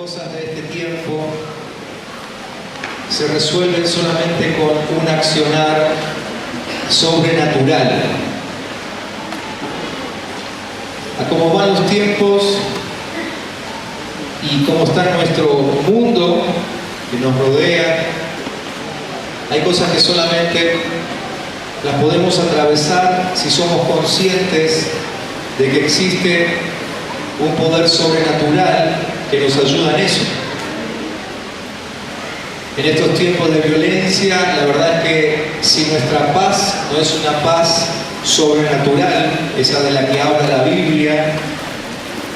cosas de este tiempo se resuelven solamente con un accionar sobrenatural. A cómo van los tiempos y cómo está nuestro mundo que nos rodea, hay cosas que solamente las podemos atravesar si somos conscientes de que existe un poder sobrenatural que nos ayuda en eso. En estos tiempos de violencia, la verdad es que si nuestra paz no es una paz sobrenatural, esa de la que habla la Biblia,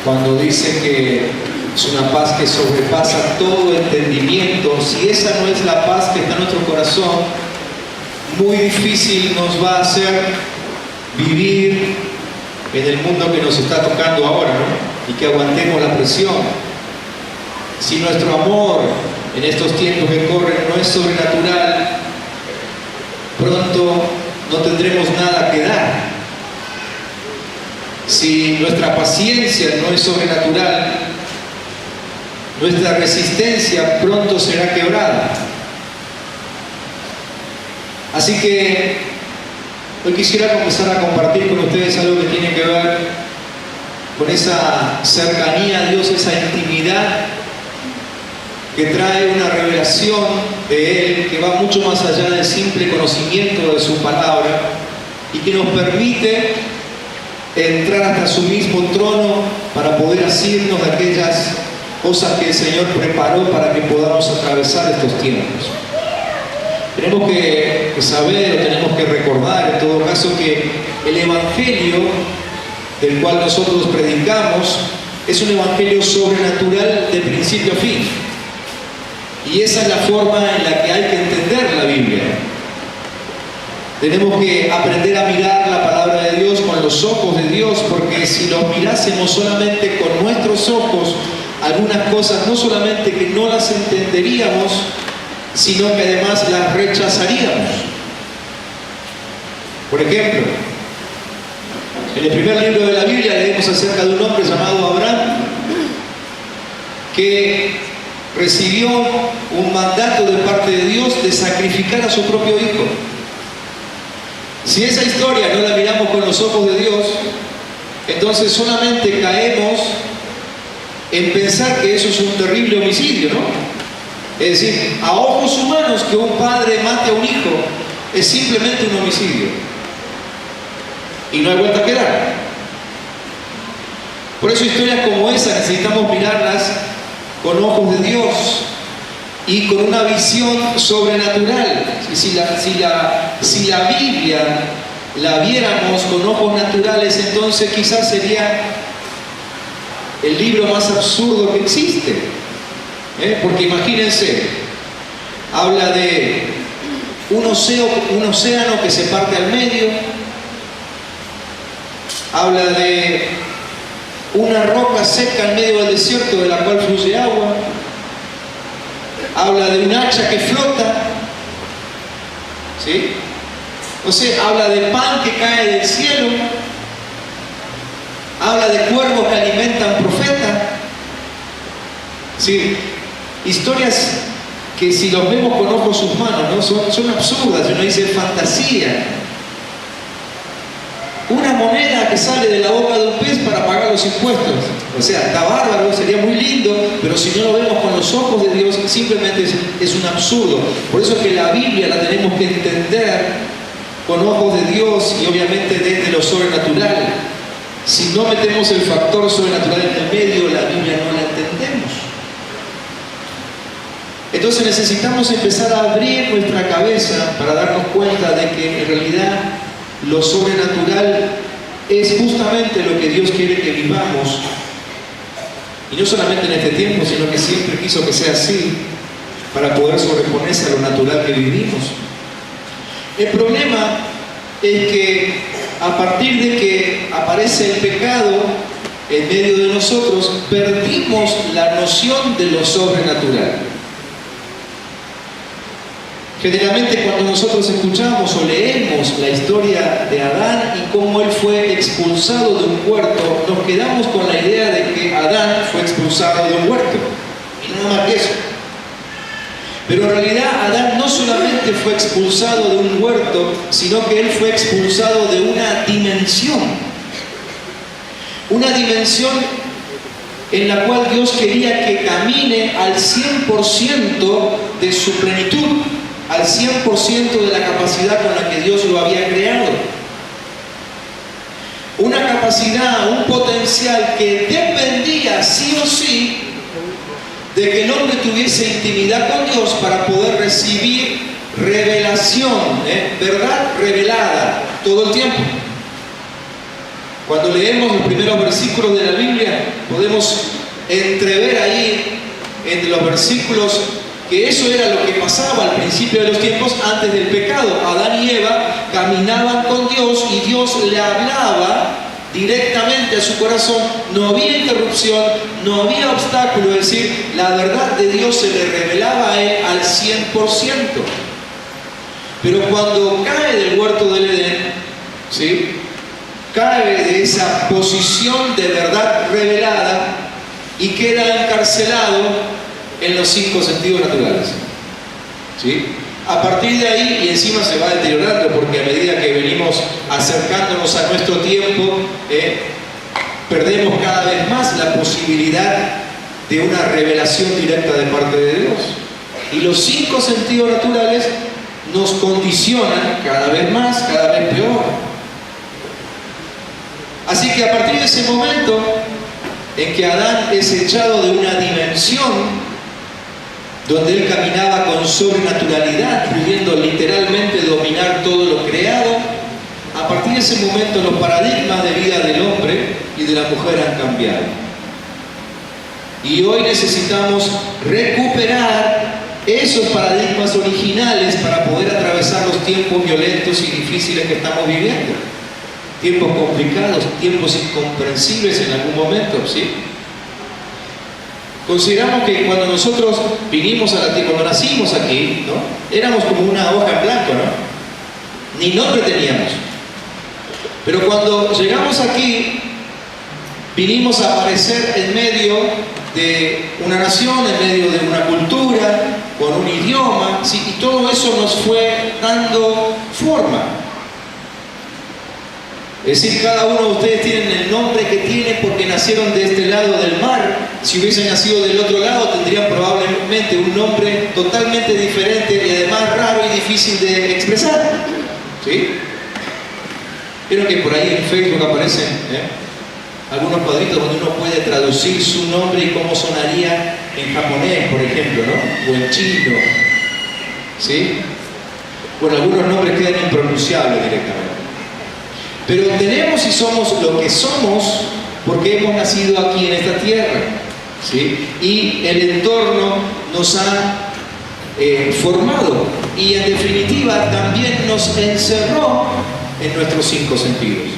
cuando dice que es una paz que sobrepasa todo entendimiento, si esa no es la paz que está en nuestro corazón, muy difícil nos va a hacer vivir en el mundo que nos está tocando ahora, ¿no? Y que aguantemos la presión. Si nuestro amor en estos tiempos que corren no es sobrenatural, pronto no tendremos nada que dar. Si nuestra paciencia no es sobrenatural, nuestra resistencia pronto será quebrada. Así que hoy quisiera comenzar a compartir con ustedes algo que tiene que ver con esa cercanía a Dios, esa intimidad que trae una revelación de Él que va mucho más allá del simple conocimiento de su palabra y que nos permite entrar hasta su mismo trono para poder asirnos de aquellas cosas que el Señor preparó para que podamos atravesar estos tiempos. Tenemos que saber, o tenemos que recordar en todo caso, que el Evangelio del cual nosotros predicamos es un Evangelio sobrenatural de principio a fin. Y esa es la forma en la que hay que entender la Biblia. Tenemos que aprender a mirar la palabra de Dios con los ojos de Dios, porque si los mirásemos solamente con nuestros ojos, algunas cosas no solamente que no las entenderíamos, sino que además las rechazaríamos. Por ejemplo, en el primer libro de la Biblia leemos acerca de un hombre llamado Abraham que recibió un mandato de parte de Dios de sacrificar a su propio hijo. Si esa historia no la miramos con los ojos de Dios, entonces solamente caemos en pensar que eso es un terrible homicidio, ¿no? Es decir, a ojos humanos que un padre mate a un hijo es simplemente un homicidio. Y no hay vuelta que dar. Por eso historias como esa necesitamos mirarlas con ojos de Dios y con una visión sobrenatural. Si la Biblia la viéramos con ojos naturales, entonces quizás sería el libro más absurdo que existe. Porque imagínense, habla de un océano que se parte al medio, habla de una roca seca en medio del desierto de la cual fluye agua, habla de un hacha que flota, ¿sí? O sea, habla de pan que cae del cielo, habla de cuervos que alimentan profetas, ¿sí? Historias que si los vemos con ojos humanos, ¿no? son absurdas. Uno dice fantasía. Una moneda que sale de la boca de un pez para pagar los impuestos. O sea, está bárbaro, sería muy lindo, pero si no lo vemos con los ojos de Dios, simplemente es un absurdo. Por eso es que la Biblia la tenemos que entender con ojos de Dios y obviamente desde lo sobrenatural. Si no metemos el factor sobrenatural en el medio, la Biblia no la entendemos. Entonces necesitamos empezar a abrir nuestra cabeza para darnos cuenta de que en realidad lo sobrenatural es justamente lo que Dios quiere que vivamos. Y no solamente en este tiempo, sino que siempre quiso que sea así, para poder sobreponerse a lo natural que vivimos. El problema es que a partir de que aparece el pecado en medio de nosotros, perdimos la noción de lo sobrenatural. Generalmente cuando nosotros escuchamos o leemos la historia de Adán y cómo él fue expulsado de un huerto, nos quedamos con la idea de que Adán fue expulsado de un huerto. nada más que eso. Pero en realidad Adán no solamente fue expulsado de un huerto, sino que él fue expulsado de una dimensión. Una dimensión en la cual Dios quería que camine al 100% de su plenitud, al 100% de la capacidad con la que Dios lo había creado. Una capacidad, un potencial que dependía sí o sí de que el hombre tuviese intimidad con Dios para poder recibir revelación, verdad revelada todo el tiempo. Cuando leemos los primeros versículos de la Biblia, podemos entrever ahí, entre los versículos, que eso era lo que pasaba al principio de los tiempos antes del pecado. Adán y Eva caminaban con Dios y Dios le hablaba directamente a su corazón. No había interrupción, no había obstáculo, es decir, la verdad de Dios se le revelaba a él al 100%. Pero cuando cae del huerto del Edén, ¿sí?, cae de esa posición de verdad revelada y queda encarcelado en los 5 sentidos naturales. ¿Sí? A partir de ahí, y encima se va deteriorando, porque a medida que venimos acercándonos a nuestro tiempo, perdemos cada vez más la posibilidad de una revelación directa de parte de Dios. Y los 5 sentidos naturales nos condicionan cada vez más, cada vez peor. Así que a partir de ese momento en que Adán es echado de una dimensión donde él caminaba con sobrenaturalidad, pudiendo literalmente dominar todo lo creado, a partir de ese momento los paradigmas de vida del hombre y de la mujer han cambiado. Y hoy necesitamos recuperar esos paradigmas originales para poder atravesar los tiempos violentos y difíciles que estamos viviendo. Tiempos complicados, tiempos incomprensibles en algún momento, ¿sí? Consideramos que cuando nosotros vinimos a la tierra, cuando nacimos aquí, ¿no?, éramos como una hoja en blanco, ¿no? Ni nombre teníamos. Pero cuando llegamos aquí, vinimos a aparecer en medio de una nación, en medio de una cultura, con un idioma, ¿sí? Y todo eso nos fue dando forma. Es decir, cada uno de ustedes tienen el nombre que tienen porque nacieron de este lado del mar. Si hubiesen nacido del otro lado, tendrían probablemente un nombre totalmente diferente y además raro y difícil de expresar. ¿Sí? Vieron que por ahí en Facebook aparecen algunos cuadritos donde uno puede traducir su nombre y cómo sonaría en japonés, por ejemplo, ¿no?, o en chino. ¿Sí? Bueno, algunos nombres quedan impronunciables directamente. Pero tenemos y somos lo que somos porque hemos nacido aquí en esta tierra, ¿sí? Y el entorno nos ha formado y en definitiva también nos encerró en nuestros 5 sentidos.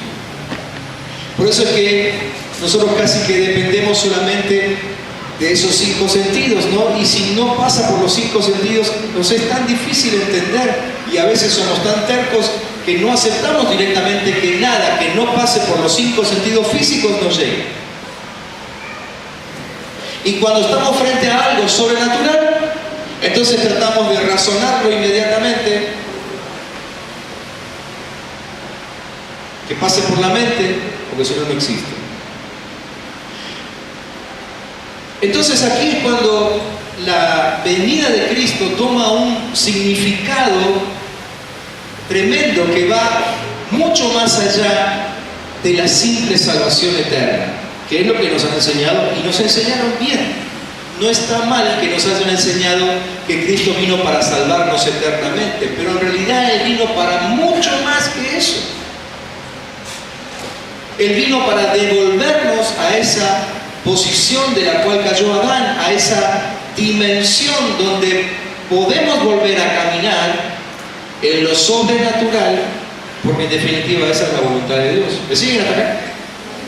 Por eso es que nosotros casi que dependemos solamente de esos 5 sentidos, ¿no? Y si no pasa por los 5 sentidos, nos es tan difícil entender y a veces somos tan tercos que no aceptamos directamente que nada que no pase por los 5 sentidos físicos nos llegue. Y cuando estamos frente a algo sobrenatural, entonces tratamos de razonarlo inmediatamente, que pase por la mente, porque si no, no existe. Entonces aquí es cuando la venida de Cristo toma un significado tremendo que va mucho más allá de la simple salvación eterna, que es lo que nos han enseñado y nos enseñaron bien. No está mal que nos hayan enseñado que Cristo vino para salvarnos eternamente, pero en realidad Él vino para mucho más que eso. Él vino para devolvernos a esa posición de la cual cayó Adán, a esa dimensión donde podemos volver a caminar en lo sobrenatural, porque en definitiva esa es la voluntad de Dios. ¿Me siguen hasta acá?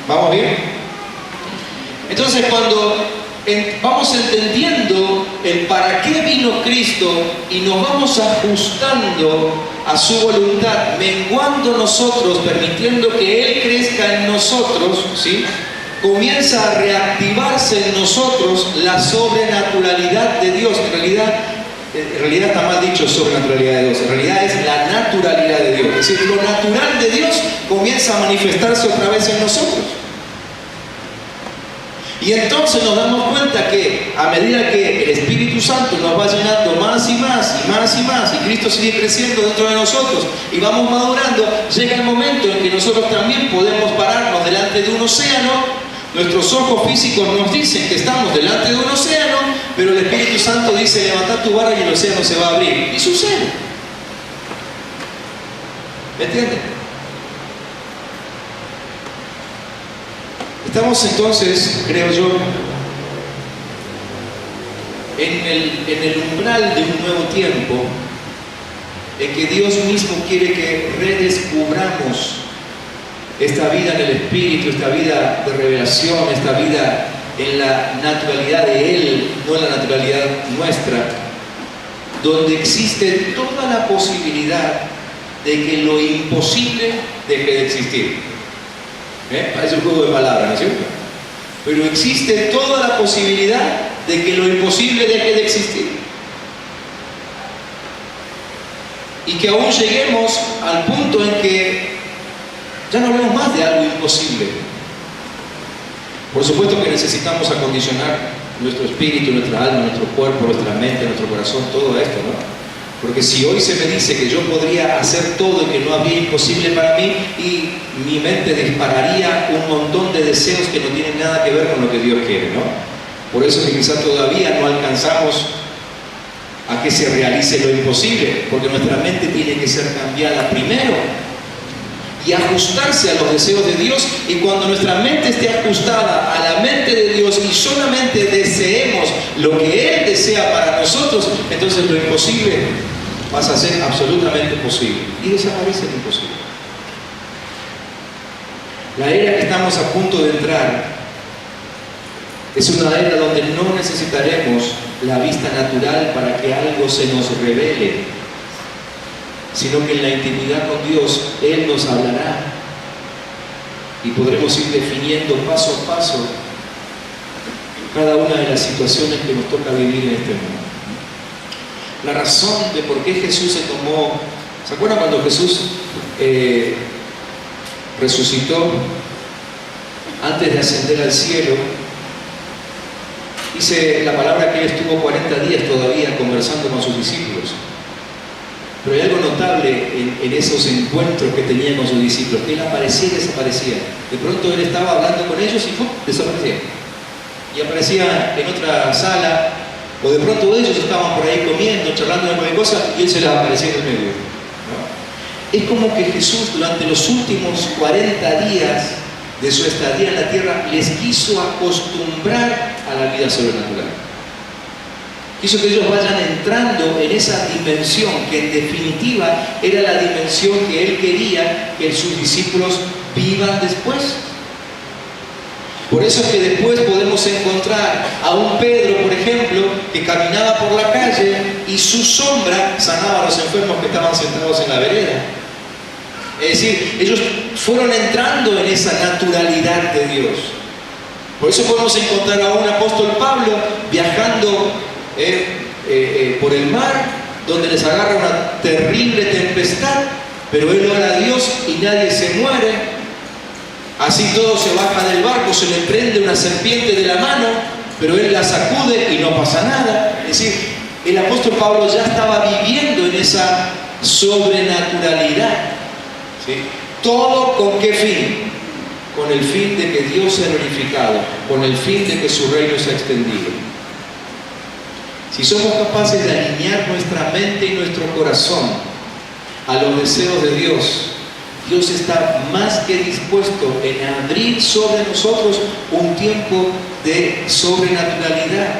¿Vamos bien? Entonces cuando vamos entendiendo el para qué vino Cristo y nos vamos ajustando a su voluntad, menguando nosotros, permitiendo que Él crezca en nosotros, ¿sí?, comienza a reactivarse en nosotros la sobrenaturalidad de Dios. En realidad está mal dicho sobrenaturalidad de Dios, en realidad es la naturalidad de Dios. Es decir, lo natural de Dios comienza a manifestarse otra vez en nosotros. Y entonces nos damos cuenta que a medida que el Espíritu Santo nos va llenando más y más y más y más, y Cristo sigue creciendo dentro de nosotros y vamos madurando, llega el momento en que nosotros también podemos pararnos delante de un océano. Nuestros ojos físicos nos dicen que estamos delante de un océano, pero el Espíritu Santo dice: levanta tu vara y el océano se va a abrir. Y sucede. ¿Me entienden? Estamos entonces, creo yo, en el umbral de un nuevo tiempo en que Dios mismo quiere que redescubramos esta vida en el Espíritu, esta vida de revelación, esta vida en la naturalidad de Él, no en la naturalidad nuestra, donde existe toda la posibilidad de que lo imposible deje de existir. Parece un juego de palabras, ¿no es cierto? Pero existe toda la posibilidad de que lo imposible deje de existir. Y que aún lleguemos al punto en que ya no hablemos más de algo imposible. Por supuesto que necesitamos acondicionar nuestro espíritu, nuestra alma, nuestro cuerpo, nuestra mente, nuestro corazón, todo esto, ¿no? Porque si hoy se me dice que yo podría hacer todo y que no había imposible para mí, y mi mente dispararía un montón de deseos que no tienen nada que ver con lo que Dios quiere, ¿no? Por eso es que quizás todavía no alcanzamos a que se realice lo imposible, porque nuestra mente tiene que ser cambiada primero y ajustarse a los deseos de Dios. Y cuando nuestra mente esté ajustada a la mente de Dios y solamente deseemos lo que Él desea para nosotros, entonces lo imposible pasa a ser absolutamente posible y desaparece lo imposible. La era que estamos a punto de entrar es una era donde no necesitaremos la vista natural para que algo se nos revele, sino que en la intimidad con Dios Él nos hablará y podremos ir definiendo paso a paso cada una de las situaciones que nos toca vivir en este mundo. La razón de por qué Jesús se tomó, ¿se acuerdan cuando Jesús resucitó antes de ascender al cielo? Dice la palabra que Él estuvo 40 días todavía conversando con sus discípulos. Pero hay algo notable en esos encuentros que tenía con sus discípulos, que Él aparecía y desaparecía. De pronto Él estaba hablando con ellos y ¡pum!, desaparecía. Y aparecía en otra sala, o de pronto ellos estaban por ahí comiendo, charlando de cualquier cosa, y Él se les aparecía en el medio, ¿no? Es como que Jesús durante los últimos 40 días de su estadía en la tierra les quiso acostumbrar a la vida sobrenatural. Quiso que ellos vayan entrando en esa dimensión que en definitiva era la dimensión que Él quería que sus discípulos vivan después. Por eso es que después podemos encontrar a un Pedro, por ejemplo, que caminaba por la calle y su sombra sanaba a los enfermos que estaban sentados en la vereda. Es decir, ellos fueron entrando en esa naturalidad de Dios. Por eso podemos encontrar a un apóstol Pablo viajando por el mar, donde les agarra una terrible tempestad, pero él ora a Dios y nadie se muere. Así todo se baja del barco, se le prende una serpiente de la mano, pero él la sacude y no pasa nada. Es decir, el apóstol Pablo ya estaba viviendo en esa sobrenaturalidad, ¿sí? ¿Todo con qué fin? Con el fin de que Dios sea glorificado, con el fin de que su reino sea extendido. Si somos capaces de alinear nuestra mente y nuestro corazón a los deseos de Dios, Dios está más que dispuesto en abrir sobre nosotros un tiempo de sobrenaturalidad.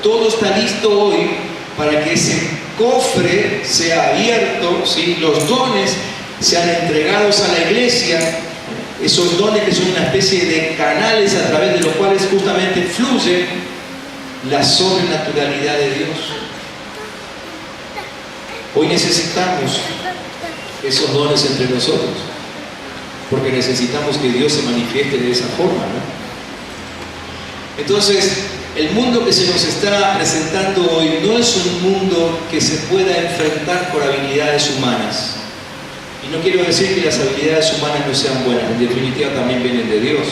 Todo está listo hoy para que ese cofre sea abierto, ¿sí? Los dones sean entregados a la iglesia, esos dones que son una especie de canales a través de los cuales justamente fluye la sobrenaturalidad de Dios. Hoy necesitamos esos dones entre nosotros, porque necesitamos que Dios se manifieste de esa forma, ¿no? Entonces, el mundo que se nos está presentando hoy no es un mundo que se pueda enfrentar por habilidades humanas. Y no quiero decir que las habilidades humanas no sean buenas, en definitiva también vienen de Dios.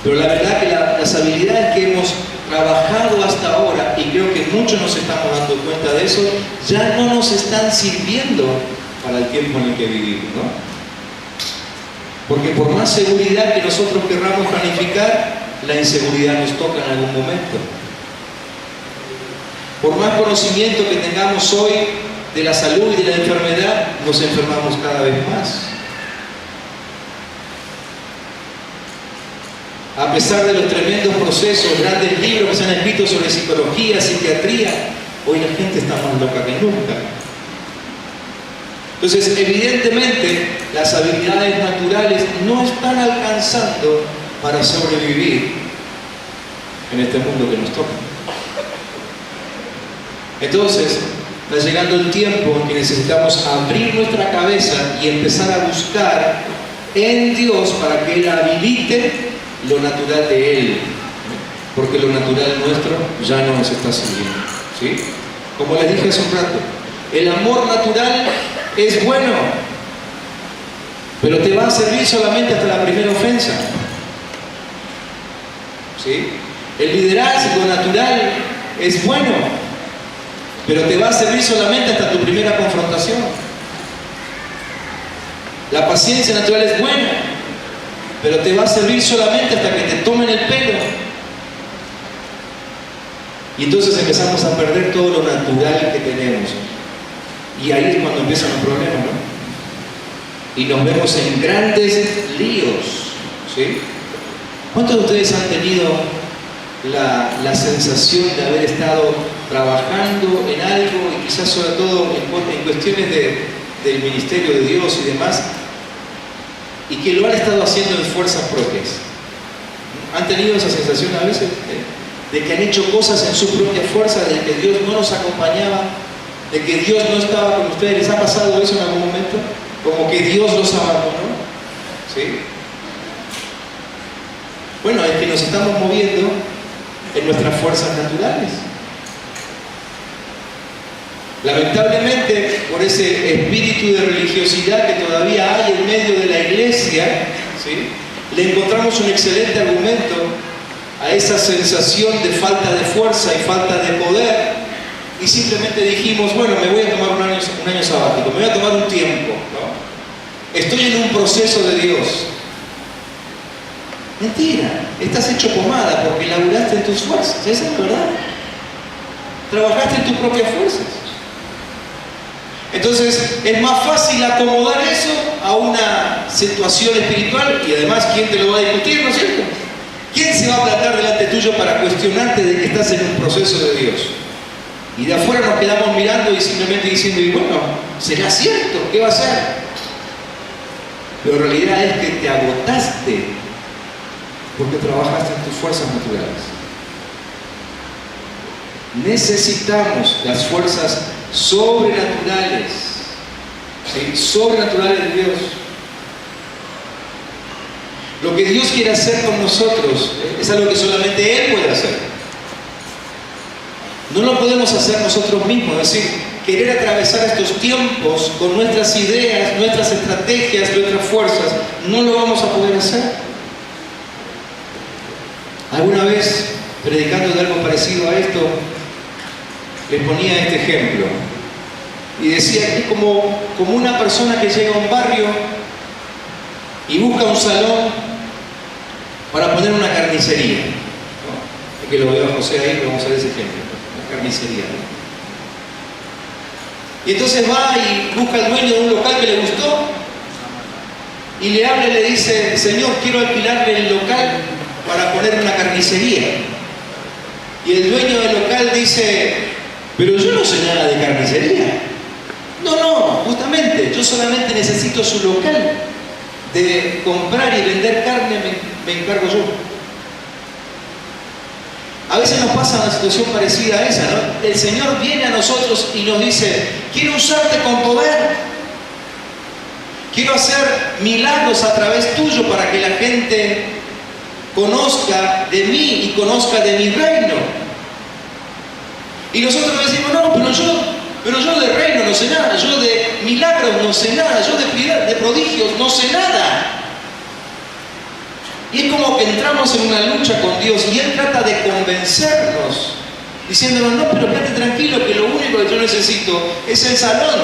Pero la verdad que las habilidades que hemos trabajado hasta ahora, y creo que muchos nos estamos dando cuenta de eso, ya no nos están sirviendo para el tiempo en el que vivimos, ¿no? Porque por más seguridad que nosotros querramos planificar, la inseguridad nos toca en algún momento. Por más conocimiento que tengamos hoy de la salud y de la enfermedad, nos enfermamos cada vez más. A pesar de los tremendos procesos, grandes libros que se han escrito sobre psicología, psiquiatría, hoy la gente está más loca que nunca. Entonces, evidentemente, las habilidades naturales no están alcanzando para sobrevivir en este mundo que nos toca. Entonces, está llegando el tiempo en que necesitamos abrir nuestra cabeza y empezar a buscar en Dios para que Él habilite lo natural de Él, porque lo natural nuestro ya no nos está sirviendo, ¿sí? Como les dije hace un rato, el amor natural es bueno, pero te va a servir solamente hasta la primera ofensa, ¿sí? El liderazgo natural es bueno, pero te va a servir solamente hasta tu primera confrontación. La paciencia natural es buena, pero te va a servir solamente hasta que te tomen el pelo. Y entonces empezamos a perder todo lo natural que tenemos. Y ahí es cuando empiezan los problemas, ¿no? Y nos vemos en grandes líos, ¿sí? ¿Cuántos de ustedes han tenido la sensación de haber estado trabajando en algo, y quizás sobre todo en cuestiones del ministerio de Dios y demás, y que lo han estado haciendo en fuerzas propias? ¿Han tenido esa sensación a veces de que han hecho cosas en su propia fuerza, de que Dios no los acompañaba, de que Dios no estaba con ustedes? ¿Les ha pasado eso en algún momento? Como que Dios los abandonó, ¿sí? Bueno, es que nos estamos moviendo en nuestras fuerzas naturales. Lamentablemente, por ese espíritu de religiosidad que todavía hay en medio de la iglesia, ¿sí?, le encontramos un excelente argumento a esa sensación de falta de fuerza y falta de poder, y simplemente dijimos, bueno, me voy a tomar un año sabático, me voy a tomar un tiempo, ¿no? Estoy en un proceso de Dios. Mentira, estás hecho pomada porque laburaste en tus fuerzas, esa es la verdad. Trabajaste en tus propias fuerzas. Entonces, es más fácil acomodar eso a una situación espiritual, y además, ¿quién te lo va a discutir, no es cierto? ¿Quién se va a plantar delante tuyo para cuestionarte de que estás en un proceso de Dios? Y de afuera nos quedamos mirando y simplemente diciendo, y bueno, ¿será cierto? ¿Qué va a ser? Pero en realidad es que te agotaste porque trabajaste en tus fuerzas naturales. Necesitamos las fuerzas sobrenaturales, ¿sí?, sobrenaturales de Dios. Lo que Dios quiere hacer con nosotros es algo que solamente Él puede hacer. No lo podemos hacer nosotros mismos, es decir, querer atravesar estos tiempos con nuestras ideas, nuestras estrategias, nuestras fuerzas, no lo vamos a poder hacer. Alguna vez, predicando de algo parecido a esto, les ponía este ejemplo y decía que es como una persona que llega a un barrio y busca un salón para poner una carnicería, ¿no? Es que lo veo a José ahí, pero vamos a ver ese ejemplo, una carnicería, ¿no? Y entonces va y busca al dueño de un local que le gustó y le habla y le dice, señor, quiero alquilarle el local para poner una carnicería. Y el dueño del local dice, pero yo no sé nada de carnicería. No, justamente, yo solamente necesito su local. De comprar y vender carne me encargo yo. A veces nos pasa una situación parecida a esa, ¿no? El Señor viene a nosotros y nos dice, quiero usarte con poder. Quiero hacer milagros a través tuyo para que la gente conozca de mí y conozca de mi reino. Y nosotros decimos, no, pero yo de reino no sé nada, yo de milagros no sé nada, yo de prodigios no sé nada. Y es como que entramos en una lucha con Dios y Él trata de convencernos, diciéndonos, no, pero quédate tranquilo que lo único que yo necesito es el salón.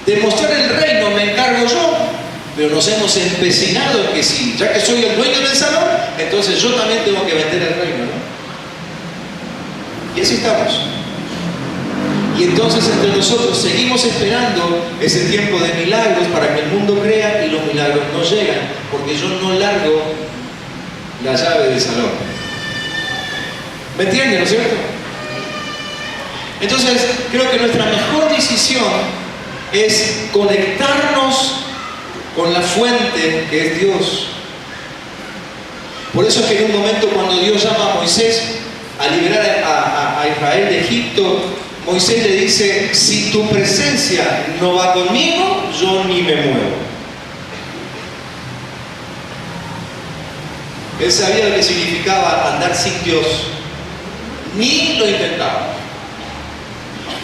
De mostrar el reino me encargo yo, pero nos hemos empecinado en que sí, ya que soy el dueño del salón, entonces yo también tengo que vender el reino, ¿no? Y así estamos. Y entonces entre nosotros seguimos esperando ese tiempo de milagros para que el mundo crea y los milagros no llegan, porque yo no largo la llave del salón. ¿Me entienden, no es cierto? Entonces creo que nuestra mejor decisión es conectarnos con la fuente que es Dios. Por eso es que en un momento cuando Dios llama a Moisés a liberar a Israel de Egipto, Moisés le dice, si tu presencia no va conmigo, yo ni me muevo. Él sabía lo que significaba andar sin Dios, ni lo intentaba.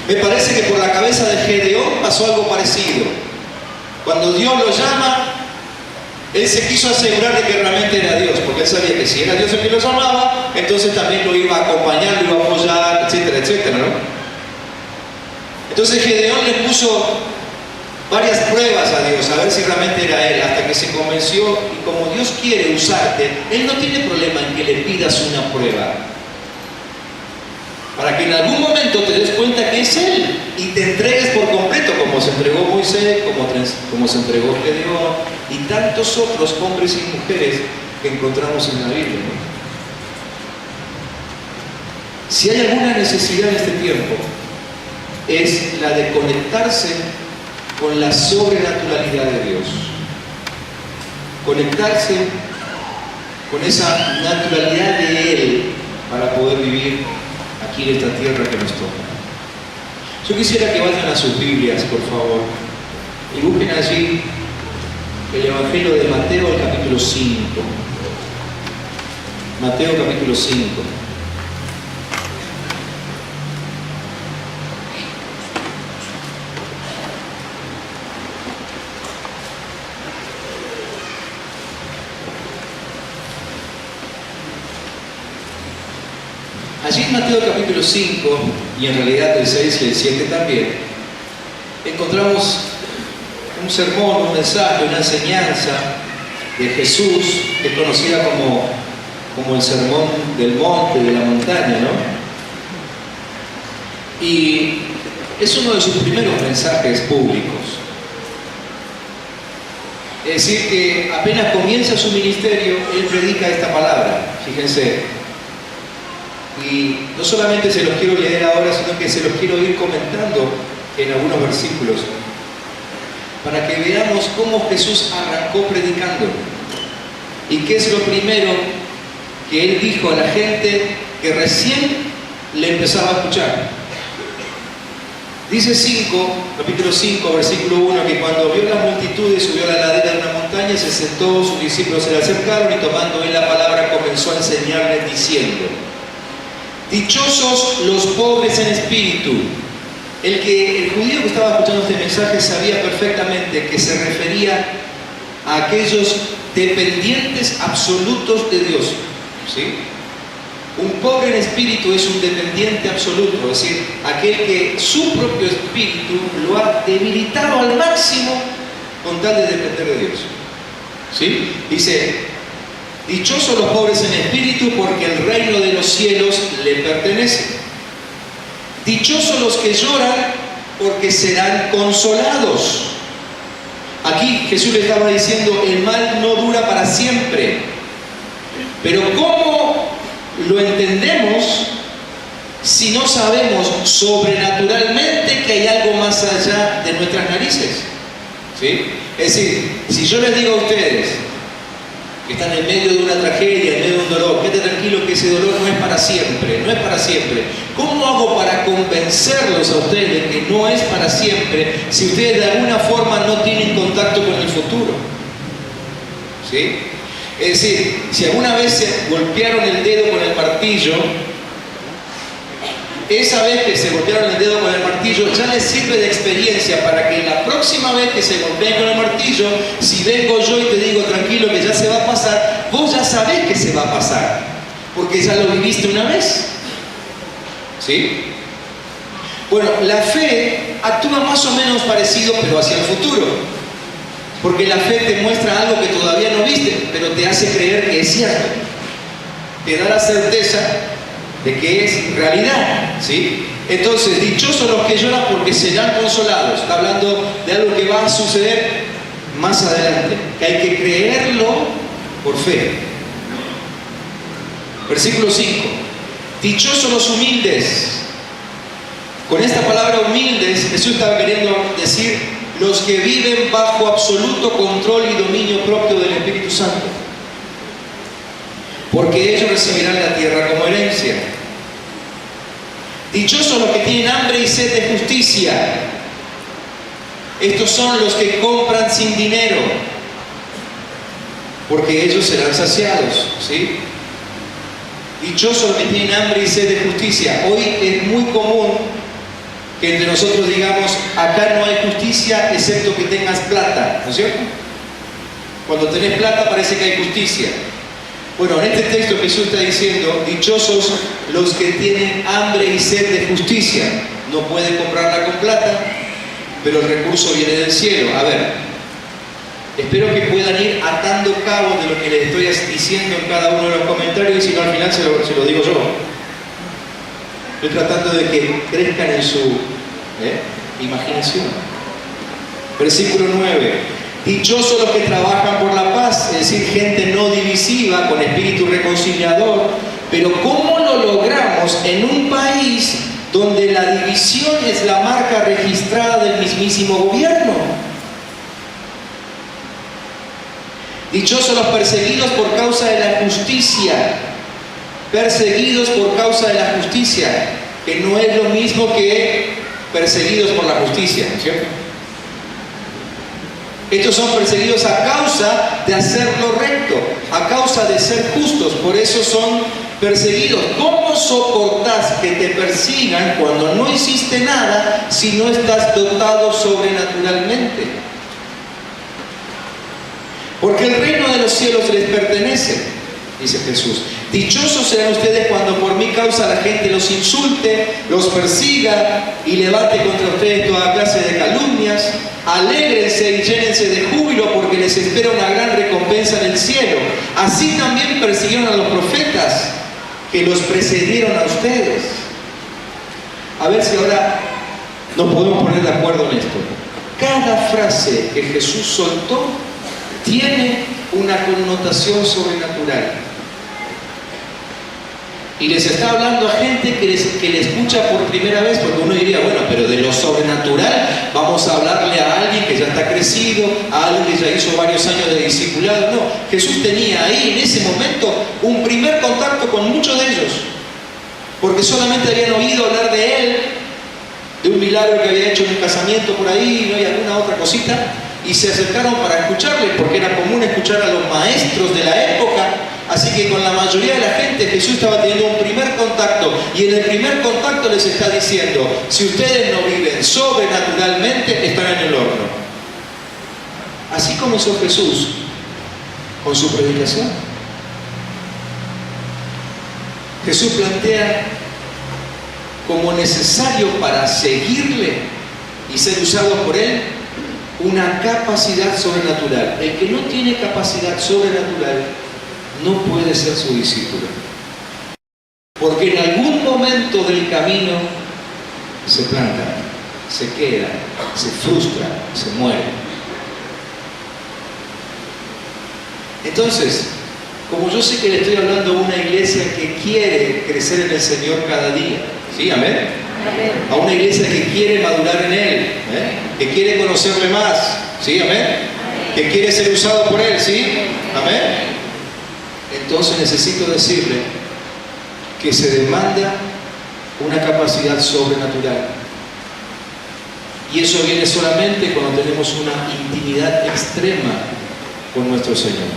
Me parece que por la cabeza de Gedeón pasó algo parecido. Cuando Dios lo llama, él se quiso asegurar de que realmente era Dios, porque él sabía que si era Dios el que lo llamaba, entonces también lo iba a acompañar, lo iba a apoyar, etcétera, etcétera, ¿no? Entonces Gedeón le puso varias pruebas a Dios, a ver si realmente era Él, hasta que se convenció, y como Dios quiere usarte, Él no tiene problema en que le pidas una prueba, para que en algún momento te des cuenta que es Él, y te entregues por completo, como se entregó Moisés, como se entregó Gedeón, y tantos otros hombres y mujeres que encontramos en la Biblia, ¿no? Si hay alguna necesidad en este tiempo, es la de conectarse con la sobrenaturalidad de Dios. Conectarse con esa naturalidad de Él para poder vivir aquí en esta tierra que nos toca. Yo quisiera que vayan a sus Biblias, por favor, y busquen allí el Evangelio de Mateo, el capítulo 5. Mateo, capítulo 5. Allí en Mateo capítulo 5, y en realidad el 6 y el 7 también, encontramos un sermón, un mensaje, una enseñanza de Jesús, que es conocida como el sermón del monte, de la montaña, ¿no? Y es uno de sus primeros mensajes públicos. Es decir, que apenas comienza su ministerio, Él predica esta palabra, fíjense. Y no solamente se los quiero leer ahora, sino que se los quiero ir comentando en algunos versículos, para que veamos cómo Jesús arrancó predicando y qué es lo primero que Él dijo a la gente que recién le empezaba a escuchar. Dice capítulo 5, versículo 1, que cuando vio las multitudes subió a la ladera de una montaña, se sentó, sus discípulos se le acercaron y tomando él la palabra comenzó a enseñarles diciendo: dichosos los pobres en espíritu. El judío que estaba escuchando este mensaje sabía perfectamente que se refería a aquellos dependientes absolutos de Dios, ¿sí? Un pobre en espíritu es un dependiente absoluto, es decir, aquel que su propio espíritu lo ha debilitado al máximo con tal de depender de Dios, ¿sí? Dice: dichosos los pobres en espíritu, porque el reino de los cielos le pertenece. Dichosos los que lloran, porque serán consolados. Aquí Jesús le estaba diciendo: el mal no dura para siempre. Pero ¿cómo lo entendemos si no sabemos sobrenaturalmente que hay algo más allá de nuestras narices? ¿Sí? Es decir, si yo les digo a ustedes que están en medio de una tragedia, en medio de un dolor, quédate tranquilo que ese dolor no es para siempre, no es para siempre. ¿Cómo hago para convencerlos a ustedes de que no es para siempre si ustedes de alguna forma no tienen contacto con el futuro? ¿Sí? Es decir, si alguna vez se golpearon el dedo con el martillo, esa vez que se golpearon el dedo con el martillo ya les sirve de experiencia para que la próxima vez que se golpeen con el martillo, si vengo yo y te digo tranquilo que ya se va a pasar, vos ya sabés que se va a pasar, porque ya lo viviste una vez. ¿Sí? Bueno, la fe actúa más o menos parecido, pero hacia el futuro. Porque la fe te muestra algo que todavía no viste, pero te hace creer que es cierto. Te da la certeza de que es realidad, ¿sí? Entonces, dichosos los que lloran porque serán consolados. Está hablando de algo que va a suceder más adelante, que hay que creerlo por fe. Versículo 5. Dichosos los humildes. Con esta palabra humildes, Jesús estaba queriendo decir los que viven bajo absoluto control y dominio propio del Espíritu Santo, porque ellos recibirán la tierra como herencia. Dichosos los que tienen hambre y sed de justicia. Estos son los que compran sin dinero, porque ellos serán saciados, ¿sí? Dichosos los que tienen hambre y sed de justicia. Hoy es muy común que entre nosotros digamos, acá no hay justicia excepto que tengas plata, ¿no es cierto? Cuando tenés plata parece que hay justicia. Bueno, en este texto Jesús está diciendo, dichosos los que tienen hambre y sed de justicia. No pueden comprarla con plata, pero el recurso viene del cielo. A ver, espero que puedan ir atando cabos de lo que les estoy diciendo en cada uno de los comentarios, y si no al final se lo digo yo. Estoy tratando de que crezcan en su imaginación. Versículo 9. Dichosos los que trabajan por la paz, es decir, gente no divisiva, con espíritu reconciliador. Pero ¿cómo lo logramos en un país donde la división es la marca registrada del mismísimo gobierno? Dichosos los perseguidos por causa de la justicia. Perseguidos por causa de la justicia, que no es lo mismo que perseguidos por la justicia, ¿no es cierto? Estos son perseguidos a causa de hacer lo recto, a causa de ser justos, por eso son perseguidos. ¿Cómo soportás que te persigan cuando no hiciste nada si no estás dotado sobrenaturalmente? Porque el reino de los cielos les pertenece, dice Jesús. Dichosos serán ustedes cuando por mi causa la gente los insulte, los persiga y levante contra ustedes toda clase de calumnias. Alégrense y llénense de júbilo, porque les espera una gran recompensa en el cielo. Así también persiguieron a los profetas que los precedieron a ustedes. A ver si ahora nos podemos poner de acuerdo en esto. Cada frase que Jesús soltó tiene una connotación sobrenatural. Y les está hablando a gente que le escucha por primera vez, porque uno diría, bueno, pero de lo sobrenatural vamos a hablarle a alguien que ya está crecido, a alguien que ya hizo varios años de discipulado. No, Jesús tenía ahí en ese momento un primer contacto con muchos de ellos, porque solamente habían oído hablar de él, de un milagro que había hecho en un casamiento por ahí, ¿no? Y alguna otra cosita, y se acercaron para escucharle, porque era común escuchar a los maestros de la época. Así que con la mayoría de la gente Jesús estaba teniendo un primer contacto, y en el primer contacto les está diciendo, si ustedes no viven sobrenaturalmente, están en el horno. Así comenzó Jesús con su predicación. Jesús plantea como necesario para seguirle y ser usado por él una capacidad sobrenatural. El que no tiene capacidad sobrenatural no puede ser su discípulo, porque en algún momento del camino se planta, se queda, se frustra, se muere. Entonces, como yo sé que le estoy hablando a una iglesia que quiere crecer en el Señor cada día, ¿sí? Amén. Amén. A una iglesia que quiere madurar en Él, que quiere conocerle más, ¿sí? Amén. Amén. Que quiere ser usado por Él, ¿sí? Amén. Entonces necesito decirle que se demanda una capacidad sobrenatural. Y eso viene solamente cuando tenemos una intimidad extrema con nuestro Señor.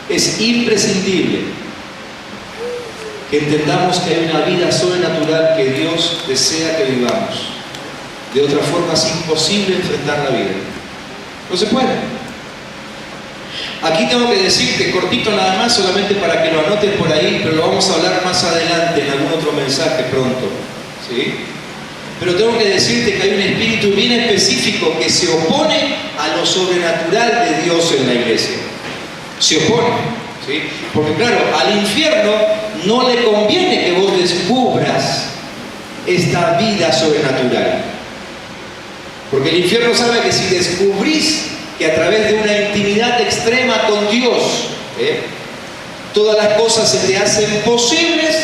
Es imprescindible que entendamos que hay una vida sobrenatural que Dios desea que vivamos. De otra forma es imposible enfrentar la vida. No se puede. Aquí tengo que decirte, cortito nada más, solamente para que lo anotes por ahí, pero lo vamos a hablar más adelante en algún otro mensaje pronto, ¿sí? Pero tengo que decirte que hay un espíritu bien específico que se opone a lo sobrenatural de Dios en la iglesia. Se opone, ¿sí? Porque claro, al infierno no le conviene que vos descubras esta vida sobrenatural. Porque el infierno sabe que si descubrís que a través de una intimidad extrema con Dios, todas las cosas se te hacen posibles,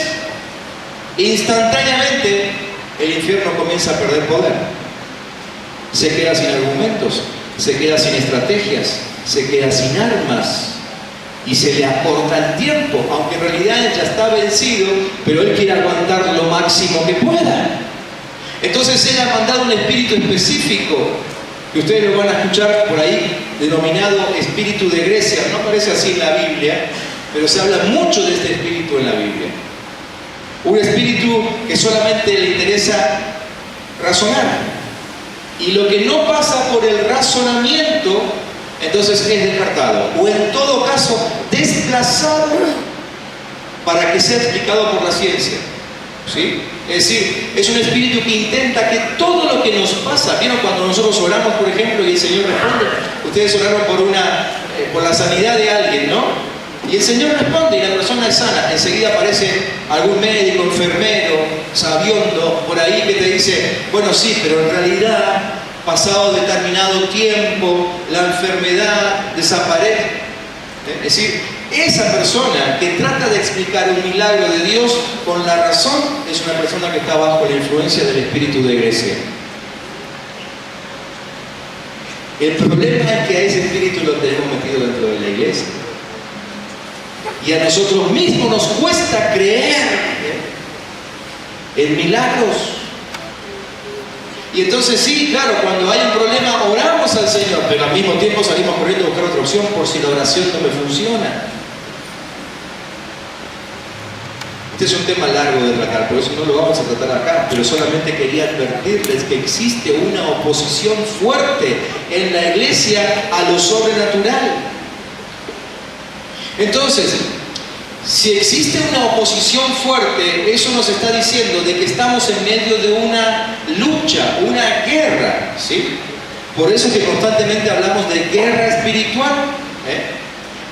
instantáneamente el infierno comienza a perder poder. Se queda sin argumentos, se queda sin estrategias, se queda sin armas y se le acorta el tiempo, aunque en realidad él ya está vencido, pero él quiere aguantar lo máximo que pueda. Entonces él ha mandado un espíritu específico, que ustedes lo van a escuchar por ahí, denominado espíritu de Grecia. No aparece así en la Biblia, pero se habla mucho de este espíritu en la Biblia. Un espíritu que solamente le interesa razonar. Y lo que no pasa por el razonamiento, entonces es descartado. O en todo caso, desplazado para que sea explicado por la ciencia. ¿Sí? Es decir, es un espíritu que intenta que todo lo que nos pasa, ¿vieron cuando nosotros oramos, por ejemplo, y el Señor responde? Ustedes oraron por la sanidad de alguien, ¿no? Y el Señor responde y la persona es sana. Enseguida aparece algún médico, enfermero, sabiondo, por ahí que te dice, bueno, sí, pero en realidad, pasado determinado tiempo, la enfermedad desaparece. Es decir, esa persona que trata de explicar un milagro de Dios con la razón es una persona que está bajo la influencia del espíritu de Grecia. El problema es que a ese espíritu lo tenemos metido dentro de la iglesia. Y a nosotros mismos nos cuesta creer en milagros. Y entonces sí, claro, cuando hay un problema oramos al Señor, pero al mismo tiempo salimos corriendo a buscar otra opción por si la oración no me funciona. Este es un tema largo de tratar, por eso no lo vamos a tratar acá, pero solamente quería advertirles que existe una oposición fuerte en la iglesia a lo sobrenatural. Entonces, si existe una oposición fuerte, eso nos está diciendo de que estamos en medio de una lucha, una guerra, ¿sí? Por eso es que constantemente hablamos de guerra espiritual,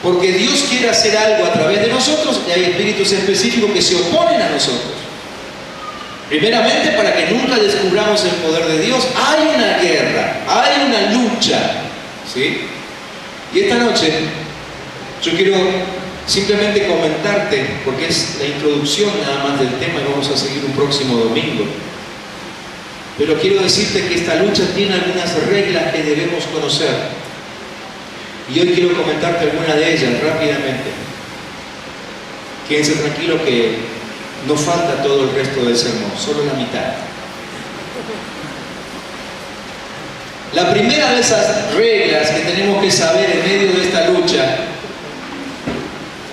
porque Dios quiere hacer algo a través de nosotros y hay espíritus específicos que se oponen a nosotros. Primeramente, para que nunca descubramos el poder de Dios, hay una guerra, hay una lucha, ¿sí? Y esta noche yo quiero simplemente comentarte, porque es la introducción nada más del tema y vamos a seguir un próximo domingo. Pero quiero decirte que esta lucha tiene algunas reglas que debemos conocer. Y hoy quiero comentarte alguna de ellas rápidamente. Quédense tranquilos que no falta todo el resto del sermón, solo la mitad. La primera de esas reglas que tenemos que saber en medio de esta lucha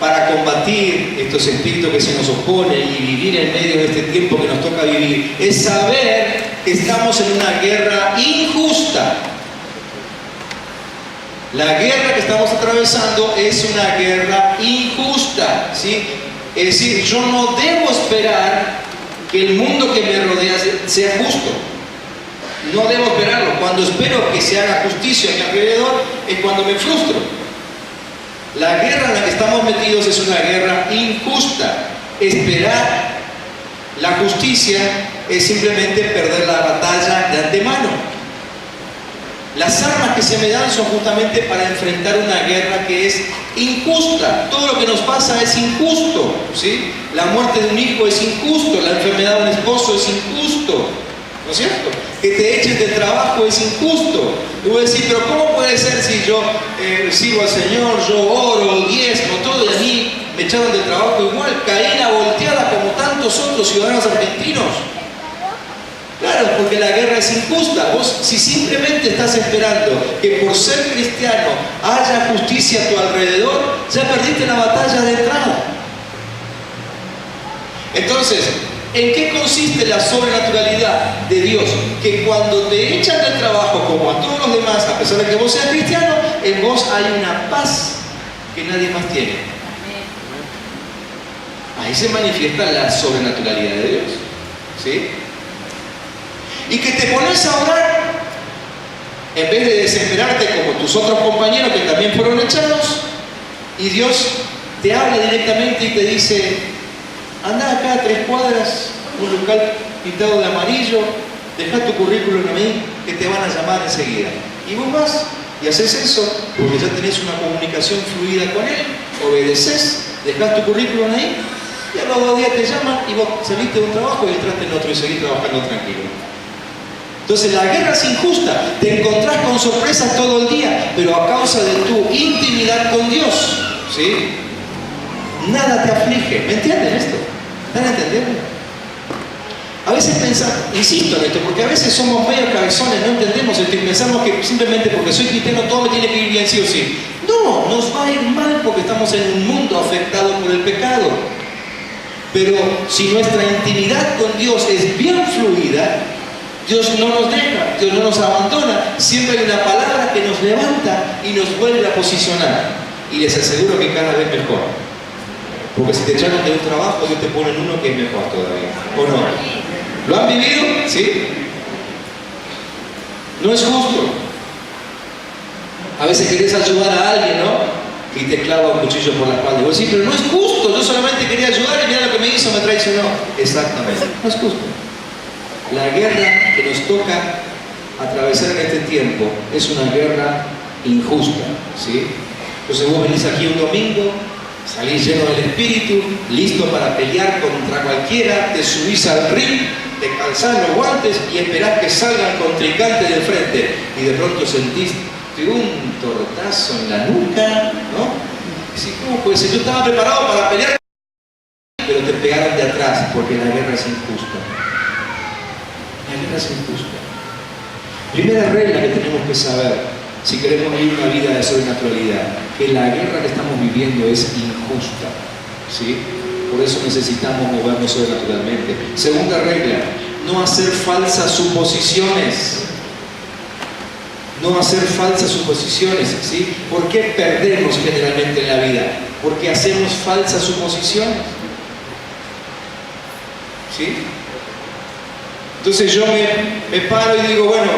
para combatir estos espíritus que se nos oponen y vivir en medio de este tiempo que nos toca vivir, es saber que estamos en una guerra injusta. La guerra que estamos atravesando es una guerra injusta, ¿sí? Es decir, yo no debo esperar que el mundo que me rodea sea justo. No debo esperarlo. Cuando espero que se haga justicia a mi alrededor es cuando me frustro. La guerra en la que estamos metidos es una guerra injusta. Esperar la justicia es simplemente perder la batalla de antemano. Las armas que se me dan son justamente para enfrentar una guerra que es injusta. Todo lo que nos pasa es injusto, ¿sí? La muerte de un hijo es injusto, la enfermedad de un esposo es injusto, ¿no es cierto? Que te echen del trabajo es injusto. Y voy a decir, pero ¿cómo puede ser si yo sirvo al Señor, yo oro, diezmo, todo, y a mí me echaron del trabajo igual? Caí en la volteada como tantos otros ciudadanos argentinos. Claro, porque la guerra es injusta. Vos, si simplemente estás esperando que por ser cristiano haya justicia a tu alrededor, ya perdiste la batalla de entrada. Entonces, ¿en qué consiste la sobrenaturalidad de Dios? Que cuando te echan del trabajo, como a todos los demás, a pesar de que vos seas cristiano, en vos hay una paz que nadie más tiene. Ahí se manifiesta la sobrenaturalidad de Dios. ¿Sí? Y que te pones a orar, en vez de desesperarte como tus otros compañeros que también fueron echados, y Dios te habla directamente y te dice: anda acá a 3 cuadras, un local pintado de amarillo, deja tu currículum ahí, que te van a llamar enseguida. Y vos vas y haces eso, porque ya tenés una comunicación fluida con Él, obedeces, dejás tu currículum ahí, y a los 2 días te llaman y vos saliste de un trabajo y entraste en otro y seguís trabajando tranquilo. Entonces la guerra es injusta, te encontrás con sorpresas todo el día, pero a causa de tu intimidad con Dios, ¿sí? Nada te aflige. ¿Me entienden esto? ¿Están entendiendo? A veces pensamos, insisto en esto, porque a veces somos medio cabezones, no entendemos esto y pensamos que simplemente porque soy cristiano todo me tiene que ir bien sí o sí. No, nos va a ir mal porque estamos en un mundo afectado por el pecado. Pero si nuestra intimidad con Dios es bien fluida, Dios no nos deja, Dios no nos abandona. Siempre hay una palabra que nos levanta y nos vuelve a posicionar. Y les aseguro que cada vez mejor. Porque si te echaron de un trabajo, Dios te pone en uno que es mejor todavía. ¿O no? ¿Lo han vivido? ¿Sí? No es justo. A veces querés ayudar a alguien, ¿no? Y te clava un cuchillo por la espalda. Y vos decís, pero no es justo, yo solamente quería ayudar y mira lo que me hizo, me traicionó. Exactamente, no es justo. La guerra que nos toca atravesar en este tiempo es una guerra injusta, ¿sí? Entonces vos venís aquí un domingo, salís lleno del Espíritu, listo para pelear contra cualquiera, te subís al ring, te calzás los guantes y esperás que salga el contrincante del frente y de pronto sentís un tortazo en la nuca, ¿no? Y si, ¿cómo puede ser? Yo estaba preparado para pelear, pero te pegaron de atrás porque la guerra es injusta. La guerra es injusta. Primera regla que tenemos que saber si queremos vivir una vida de sobrenaturalidad, que la guerra que estamos viviendo es injusta, ¿sí? Por eso necesitamos movernos sobrenaturalmente. Segunda regla, no hacer falsas suposiciones. No hacer falsas suposiciones, ¿sí? ¿Por qué perdemos generalmente en la vida? Porque hacemos falsas suposiciones, ¿sí? Entonces yo me paro y digo, bueno,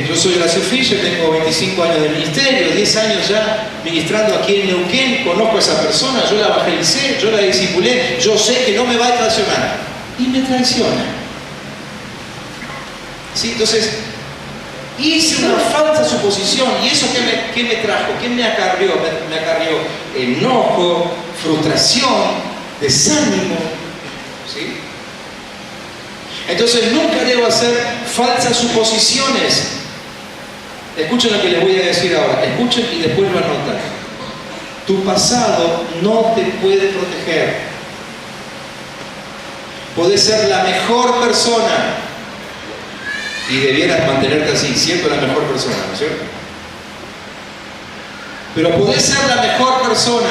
yo soy Horacio Fischer, tengo 25 años de ministerio, 10 años ya ministrando aquí en Neuquén, conozco a esa persona, yo la evangelicé, yo la discipulé, yo sé que no me va a traicionar. Y me traiciona. ¿Sí? Entonces, hice una falsa suposición. ¿Y eso qué me trajo? ¿Qué me acarrió? Me acarrió enojo, frustración, desánimo. ¿Sí? Entonces nunca debo hacer falsas suposiciones. Escuchen lo que les voy a decir ahora. Escuchen y después lo anotan. Tu pasado no te puede proteger. Podés ser la mejor persona y debieras mantenerte así, siendo la mejor persona, ¿no es cierto? Pero podés ser la mejor persona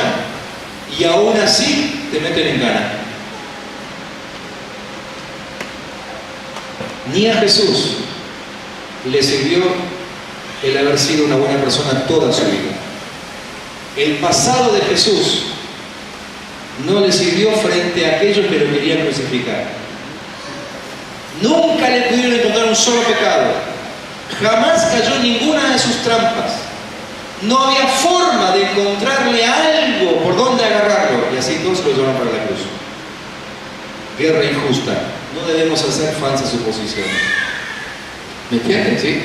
y aún así te meten en cana. Ni a Jesús le sirvió el haber sido una buena persona toda su vida. El pasado de Jesús no le sirvió frente a aquellos que lo querían crucificar. Nunca le pudieron encontrar un solo pecado. Jamás cayó en ninguna de sus trampas. No había forma de encontrarle algo por donde agarrarlo. Y así todos lo llevaron para la cruz. Guerra injusta. No debemos hacer falsas suposiciones. ¿Me entienden? ¿Sí?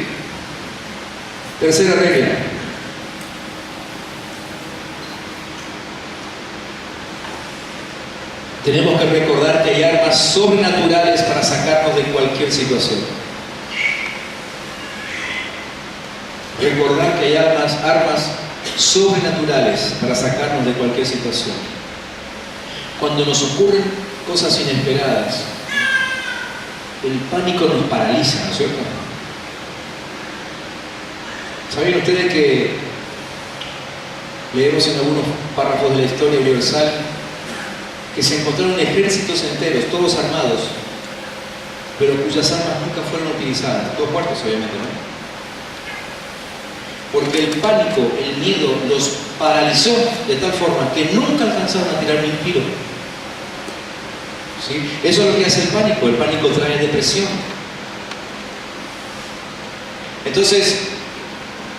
Tercera regla. Tenemos que recordar que hay armas sobrenaturales para sacarnos de cualquier situación. Recordar que hay armas sobrenaturales para sacarnos de cualquier situación. Cuando nos ocurren cosas inesperadas, el pánico nos paraliza, ¿no es cierto? ¿Sabían ustedes que leemos en algunos párrafos de la historia universal que se encontraron ejércitos enteros, todos armados, pero cuyas armas nunca fueron utilizadas, todos muertos obviamente, ¿no? Porque el pánico, el miedo, los paralizó de tal forma que nunca alcanzaron a tirar ni un tiro. ¿Sí? Eso es lo que hace el pánico trae depresión. Entonces,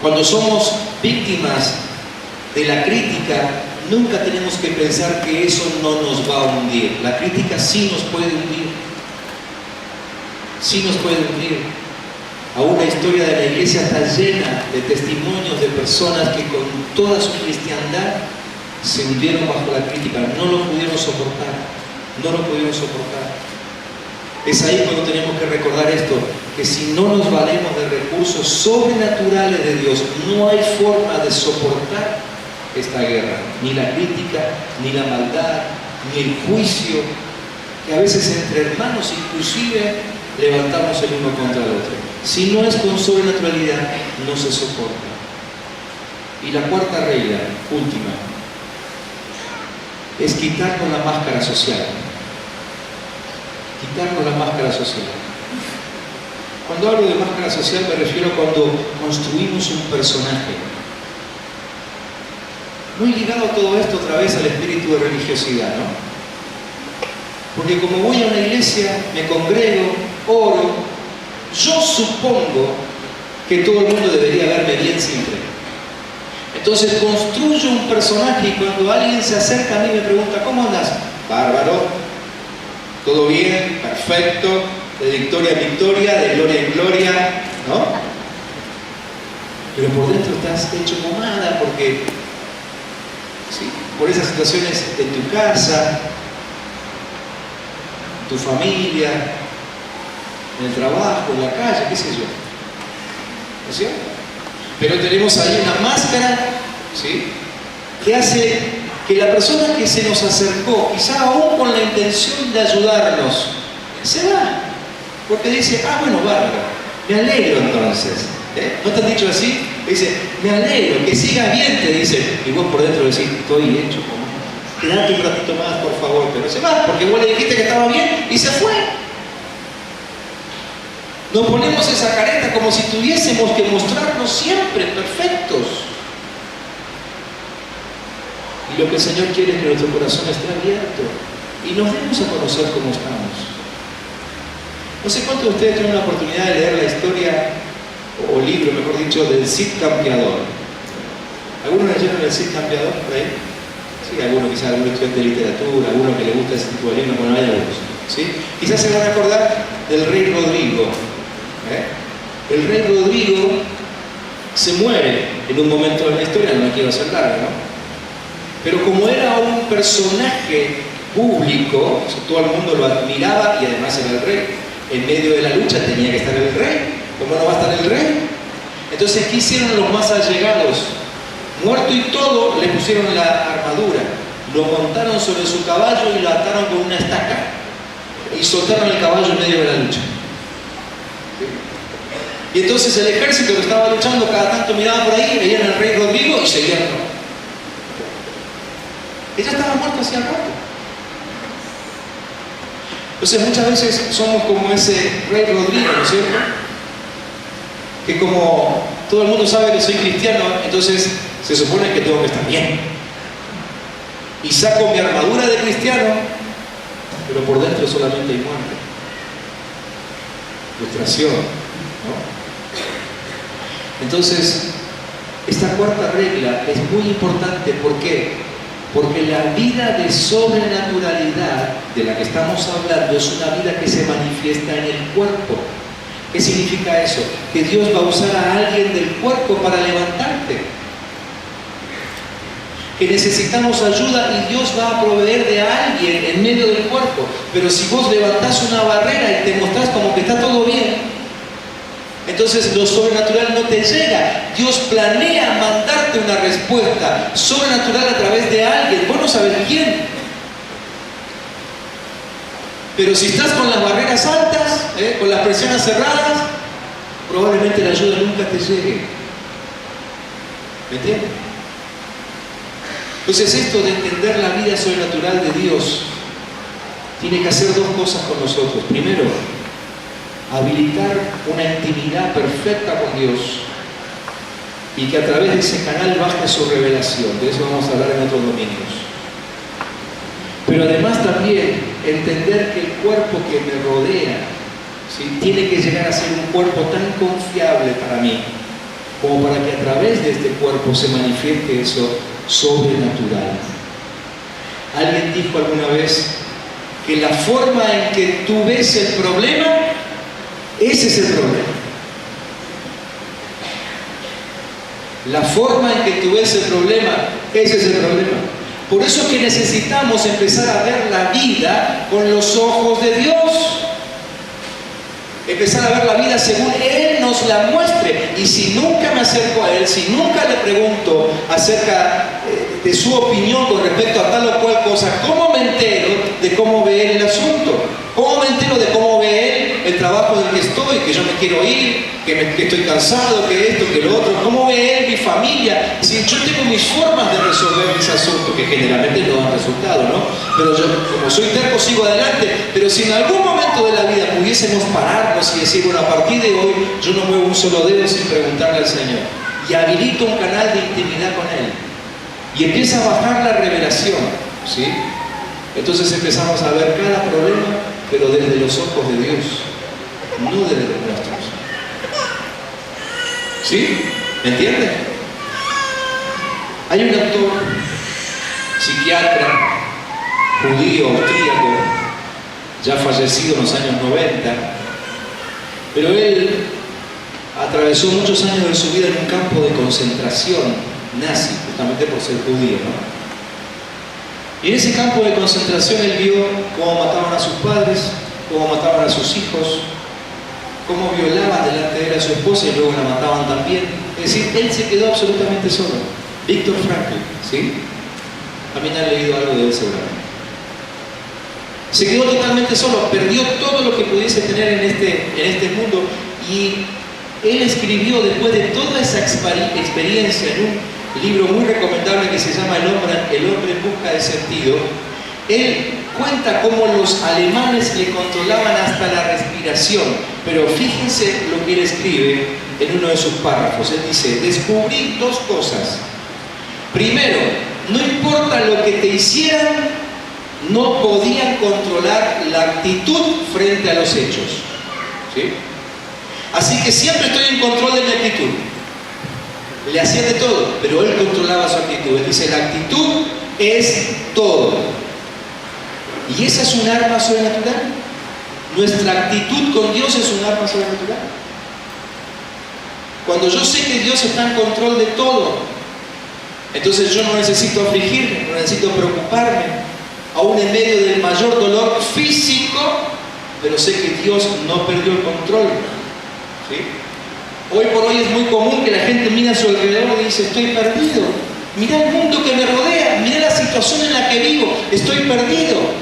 cuando somos víctimas de la crítica, nunca tenemos que pensar que eso no nos va a hundir. La crítica sí nos puede hundir. Sí nos puede hundir. Aún la historia de la iglesia está llena de testimonios de personas que con toda su cristiandad se hundieron bajo la crítica, no lo pudieron soportar, Es ahí cuando tenemos que recordar esto, que si no nos valemos de recursos sobrenaturales de Dios, no hay forma de soportar esta guerra, ni la crítica, ni la maldad, ni el juicio, que a veces entre hermanos inclusive levantamos el uno contra el otro. Si no es con sobrenaturalidad, no se soporta. Y la cuarta regla, última, es quitarnos la máscara social. Quitarnos la máscara social. Cuando hablo de máscara social me refiero a cuando construimos un personaje. Muy ligado a todo esto otra vez al espíritu de religiosidad, ¿no? Porque como voy a una iglesia, me congrego, oro, yo supongo que todo el mundo debería verme bien siempre. Entonces construyo un personaje y cuando alguien se acerca a mí y me pregunta, ¿cómo andas? Bárbaro, todo bien, perfecto, de victoria en victoria, de gloria en gloria, ¿no? Pero por dentro estás hecho pomada porque, ¿sí? Por esas situaciones en tu casa, tu familia, en el trabajo, en la calle, qué sé yo. ¿No es cierto? Pero tenemos ahí una máscara, ¿sí?, que hace que la persona que se nos acercó, quizá aún con la intención de ayudarnos, se va. Porque dice, bueno, bárbaro, me alegro entonces. ¿No te han dicho así? Dice, me alegro, que sigas bien, te dice. Y vos por dentro decís, estoy hecho como... Quédate un ratito más, por favor. Pero se va, porque vos le dijiste que estaba bien y se fue. Nos ponemos esa careta como si tuviésemos que mostrarnos siempre perfectos. Y lo que el Señor quiere es que nuestro corazón esté abierto y nos demos a conocer cómo estamos. No sé cuántos de ustedes tienen la oportunidad de leer la historia, o libro, mejor dicho, del Cid Campeador. ¿Algunos leyeron el Cid Campeador por ahí? Sí, algunos quizás, algún estudiante de literatura, alguno que le gusta ese tipo de libros, bueno, hay algunos. ¿Sí? Quizás se van a acordar del rey Rodrigo. El rey Rodrigo se muere en un momento de la historia, no la quiero hacer larga, ¿no? Pero como era un personaje público, todo el mundo lo admiraba y además era el rey, en medio de la lucha tenía que estar el rey. ¿Cómo no va a estar el rey? Entonces, ¿qué hicieron los más allegados? Muerto y todo, le pusieron la armadura, lo montaron sobre su caballo y lo ataron con una estaca y soltaron el caballo en medio de la lucha. Y entonces el ejército que estaba luchando cada tanto miraba por ahí, veían al rey Rodrigo y seguían. Ella estaba muerta hacía rato. Entonces muchas veces somos como ese rey Rodrigo, ¿no es cierto? Que como todo el mundo sabe que soy cristiano, entonces se supone que tengo que estar bien. Y saco mi armadura de cristiano, pero por dentro solamente hay muerte, frustración, ¿no? Entonces, esta cuarta regla es muy importante. ¿Por qué? Porque la vida de sobrenaturalidad de la que estamos hablando es una vida que se manifiesta en el cuerpo. ¿Qué significa eso? Que Dios va a usar a alguien del cuerpo para levantarte. Que necesitamos ayuda y Dios va a proveer de alguien en medio del cuerpo. Pero si vos levantás una barrera y te mostrás como que está todo bien, entonces lo sobrenatural no te llega. Dios planea mandarte una respuesta sobrenatural a través de alguien. Vos no sabés quién. Pero si estás con las barreras altas, con las persianas cerradas, probablemente la ayuda nunca te llegue. ¿Me entiendes? Entonces esto de entender la vida sobrenatural de Dios tiene que hacer dos cosas con nosotros. Primero, habilitar una intimidad perfecta con Dios y que a través de ese canal baje su revelación. De eso vamos a hablar en otros domingos. Pero además también entender que el cuerpo que me rodea, ¿sí?, tiene que llegar a ser un cuerpo tan confiable para mí como para que a través de este cuerpo se manifieste eso sobrenatural. Alguien dijo alguna vez que la forma en que tú ves el problema, ese es el problema. La forma en que tú ves el problema, ese es el problema. Por eso es que necesitamos empezar a ver la vida con los ojos de Dios. Empezar a ver la vida según Él nos la muestre. Y si nunca me acerco a Él, si nunca le pregunto acerca de su opinión con respecto a tal o cual cosa, ¿cómo me entero de cómo ve Él el asunto? ¿Cómo me entero de cómo ve Él el trabajo en el que estoy, que yo me quiero ir, que estoy cansado, que esto, que lo otro? ¿Cómo ve Él mi familia? Si yo tengo mis formas de resolver mis asuntos, que generalmente no dan resultado, ¿no? Pero yo, como soy terco, sigo adelante. Pero si en algún momento de la vida pudiésemos pararnos y decir, bueno, a partir de hoy yo no muevo un solo dedo sin preguntarle al Señor, y habilito un canal de intimidad con Él, y empieza a bajar la revelación, ¿sí? Entonces empezamos a ver cada problema, pero desde los ojos de Dios, no desde los nuestros. ¿Sí? ¿Me entienden? Hay un actor, psiquiatra, judío, austríaco, ya fallecido en los años 90, pero él atravesó muchos años de su vida en un campo de concentración nazi, justamente por ser judío, ¿no? Y en ese campo de concentración él vio cómo mataban a sus padres, cómo mataban a sus hijos, cómo violaban delante de él a su esposa y luego la mataban también. Es decir, él se quedó absolutamente solo. Viktor Frankl, ¿sí? También han leído algo de él seguramente. Se quedó totalmente solo, perdió todo lo que pudiese tener en este mundo, y él escribió, después de toda esa experiencia, en un libro muy recomendable que se llama El hombre en busca de sentido. Él cuenta cómo los alemanes le controlaban hasta la respiración, pero fíjense lo que él escribe en uno de sus párrafos. Él dice: descubrí dos cosas. Primero, no importa lo que te hicieran, no podían controlar la actitud frente a los hechos, ¿sí? Así que siempre estoy en control de mi actitud. Le hacía de todo, pero él controlaba su actitud. Él dice: la actitud es todo. ¿Y esa es un arma sobrenatural? Nuestra actitud con Dios es un arma sobrenatural. Cuando yo sé que Dios está en control de todo, entonces yo no necesito afligirme, no necesito preocuparme, aún en medio del mayor dolor físico, pero sé que Dios no perdió el control, ¿sí? Hoy por hoy es muy común que la gente mira a su alrededor y dice: estoy perdido. Mira el mundo que me rodea, mira la situación en la que vivo, estoy perdido.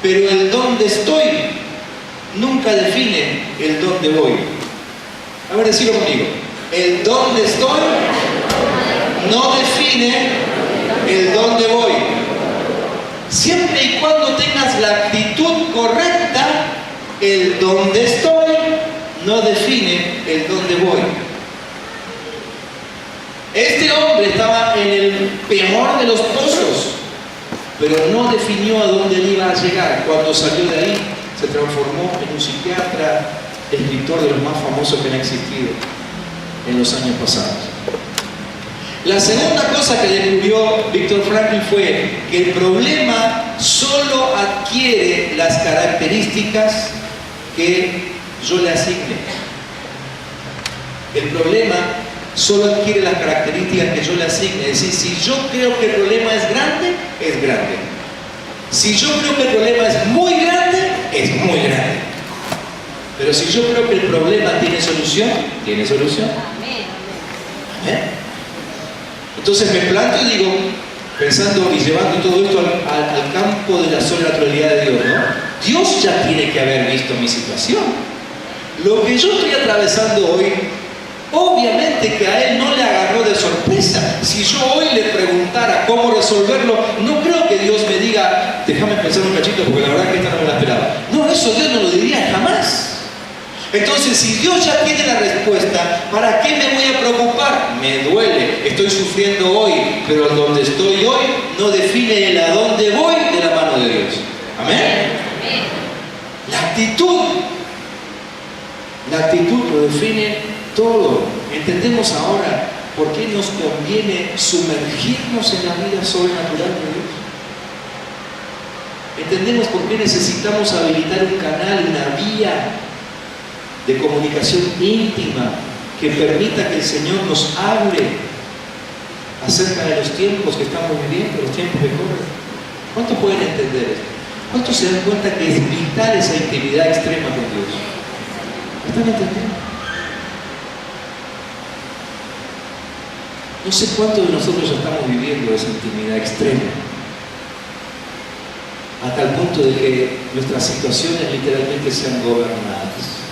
Pero el dónde estoy nunca define el dónde voy. A ver, decirlo conmigo. El dónde estoy no define el dónde voy. Siempre y cuando tengas la actitud correcta, el dónde estoy no define el dónde voy. Este hombre estaba en el peor de los pozos, pero no definió a dónde él iba a llegar. Cuando salió de ahí, se transformó en un psiquiatra, escritor de los más famosos que han existido en los años pasados. La segunda cosa que descubrió Viktor Frankl fue que el problema solo adquiere las características que yo le asigne. El problema solo adquiere las características que yo le asigne. Es decir, si yo creo que el problema es grande, es grande. Si yo creo que el problema es muy grande, es muy grande. Pero si yo creo que el problema tiene solución, tiene solución. ¿Eh? Entonces me planto y digo, pensando y llevando todo esto al campo de la sobrenaturalidad de Dios, ¿no? Dios ya tiene que haber visto mi situación. Lo que yo estoy atravesando hoy, obviamente que a Él no le agarró de sorpresa. Si yo hoy le preguntara cómo resolverlo, no creo que Dios me diga, déjame pensar un cachito porque la verdad que esta no me la esperaba. No, eso Dios no lo diría jamás. Entonces, si Dios ya tiene la respuesta, ¿para qué me voy a preocupar? Me duele, estoy sufriendo hoy, pero donde estoy hoy no define el a dónde voy de la mano de Dios. ¿Amén? La actitud lo define todo. Entendemos ahora por qué nos conviene sumergirnos en la vida sobrenatural de Dios. Entendemos por qué necesitamos habilitar un canal, una vía de comunicación íntima que permita que el Señor nos hable acerca de los tiempos que estamos viviendo, los tiempos que corren. ¿Cuántos pueden entender esto? ¿Cuántos se dan cuenta que es vital esa intimidad extrema con Dios? ¿Están entendiendo? No sé cuántos de nosotros ya estamos viviendo esa intimidad extrema, a tal punto de que nuestras situaciones literalmente sean gobernadas.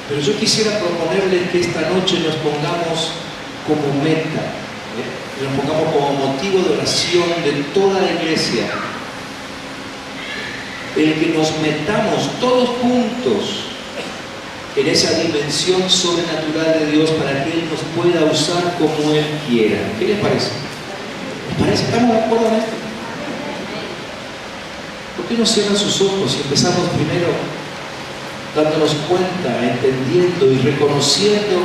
Pero yo quisiera proponerles que esta noche nos pongamos como meta, que nos pongamos como motivo de oración de toda la iglesia, el que nos metamos todos juntos en esa dimensión sobrenatural de Dios para que Él nos pueda usar como Él quiera. ¿Qué les parece? ¿Les parece? ¿Estamos de acuerdo en esto? ¿Por qué no cierran sus ojos y empezamos primero dándonos cuenta, entendiendo y reconociendo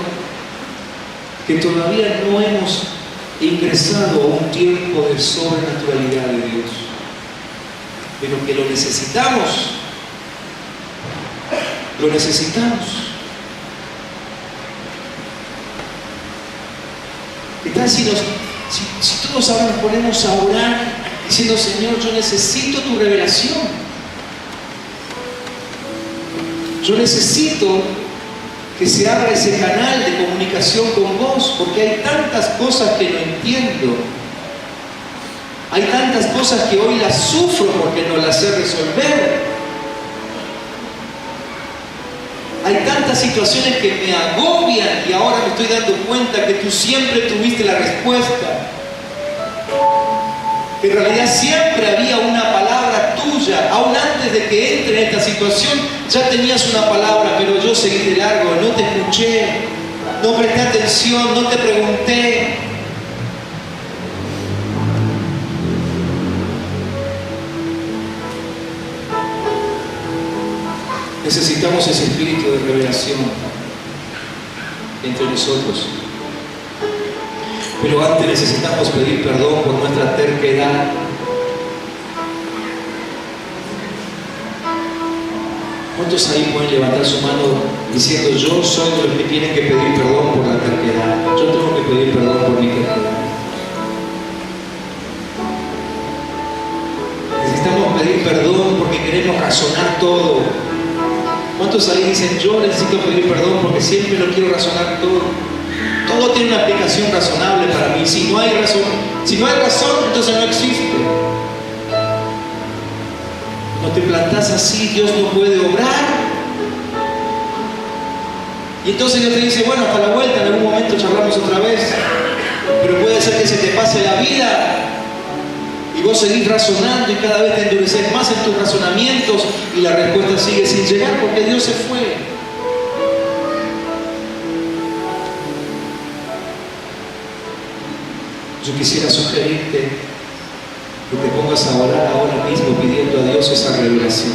que todavía no hemos ingresado a un tiempo de sobrenaturalidad de Dios, pero que lo necesitamos? Lo necesitamos. ¿Qué tal si todos ahora nos ponemos a orar diciendo, Señor, yo necesito tu revelación? Yo necesito que se abra ese canal de comunicación con vos, porque hay tantas cosas que no entiendo. Hay tantas cosas que hoy las sufro porque no las sé resolver. Hay tantas situaciones que me agobian y ahora me estoy dando cuenta que tú siempre tuviste la respuesta. Que en realidad siempre había una palabra tuya. Aún antes de que entre en esta situación ya tenías una palabra, pero yo seguí de largo, no te escuché, no presté atención, no te pregunté. Necesitamos ese espíritu de revelación entre nosotros. Pero antes necesitamos pedir perdón por nuestra terquedad. ¿Cuántos ahí pueden levantar su mano diciendo, yo soy de los que tienen que pedir perdón por la terquedad? Yo tengo que pedir perdón por mi terquedad. Necesitamos pedir perdón porque queremos razonar todo. ¿Cuántos ahí dicen, yo necesito pedir perdón porque siempre lo quiero razonar todo? Todo tiene una aplicación razonable para mí. Si no hay razón, entonces no existe. No te plantás así, Dios no puede obrar. Y entonces Dios te dice, bueno, hasta la vuelta, en algún momento charlamos otra vez. Pero puede ser que se te pase la vida y vos seguís razonando y cada vez te endureces más en tus razonamientos y la respuesta sigue sin llegar porque Dios se fue. Yo quisiera sugerirte que te pongas a orar ahora mismo pidiendo a Dios esa revelación,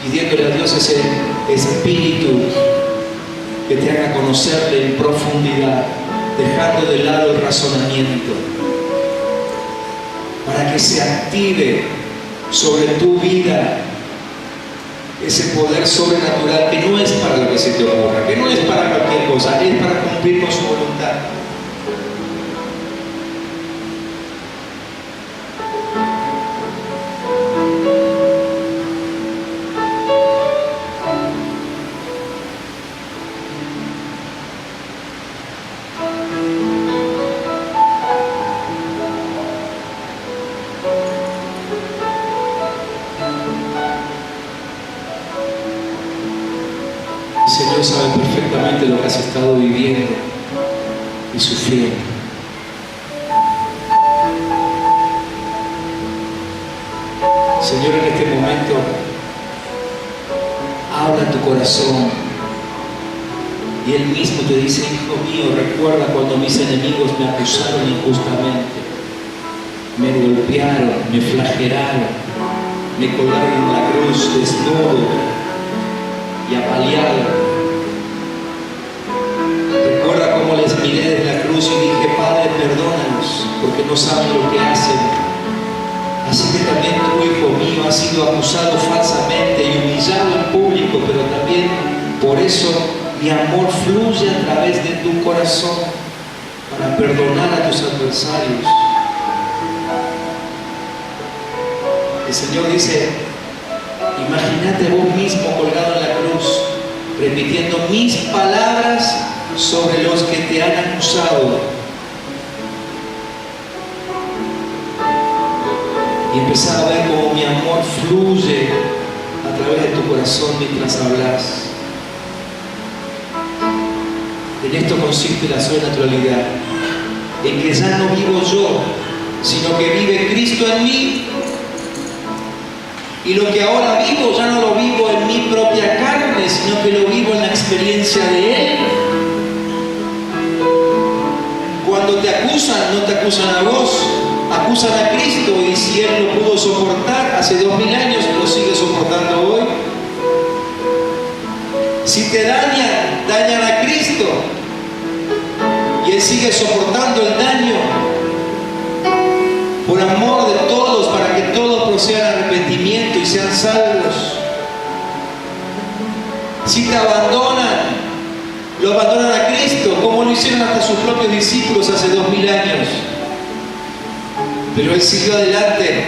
pidiéndole a Dios ese espíritu que te haga conocerle en profundidad, dejando de lado el razonamiento, para que se active sobre tu vida ese poder sobrenatural que no es para lo que se te ocurra, que no es para cualquier cosa, es para cumplir con su voluntad. que has estado viviendo y sufriendo. Señor, en este momento, habla en tu corazón y Él mismo te dice: hijo mío, recuerda cuando mis enemigos me acusaron injustamente, me golpearon, me flagelaron, me colgaron en la cruz desnudo y apaleado. Recuerda cómo les miré desde la cruz y dije: Padre, perdónalos, porque no saben lo que hacen. Así que también tú, hijo mío, has sido acusado falsamente y humillado en público, pero también por eso mi amor fluye a través de tu corazón para perdonar a tus adversarios. El Señor dice: imagínate vos mismo colgado en la cruz, repitiendo mis palabras sobre los que te han acusado. Y empezar a ver cómo mi amor fluye a través de tu corazón mientras hablas. En esto consiste la sobrenaturalidad, en que ya no vivo yo, sino que vive Cristo en mí. Y lo que ahora vivo ya no lo vivo en mi propia carne, sino que lo vivo en la experiencia de Él. Cuando te acusan, no te acusan a vos, acusan a Cristo, y si Él lo pudo soportar hace 2000 años, lo sigue soportando hoy. Si te dañan, dañan a Cristo, y Él sigue soportando el daño por amor de todos, para que todos procedan arrepentimiento y sean salvos. Si te abandonan, lo abandonan a Cristo, como lo hicieron hasta sus propios discípulos hace 2000 años. Pero Él siguió adelante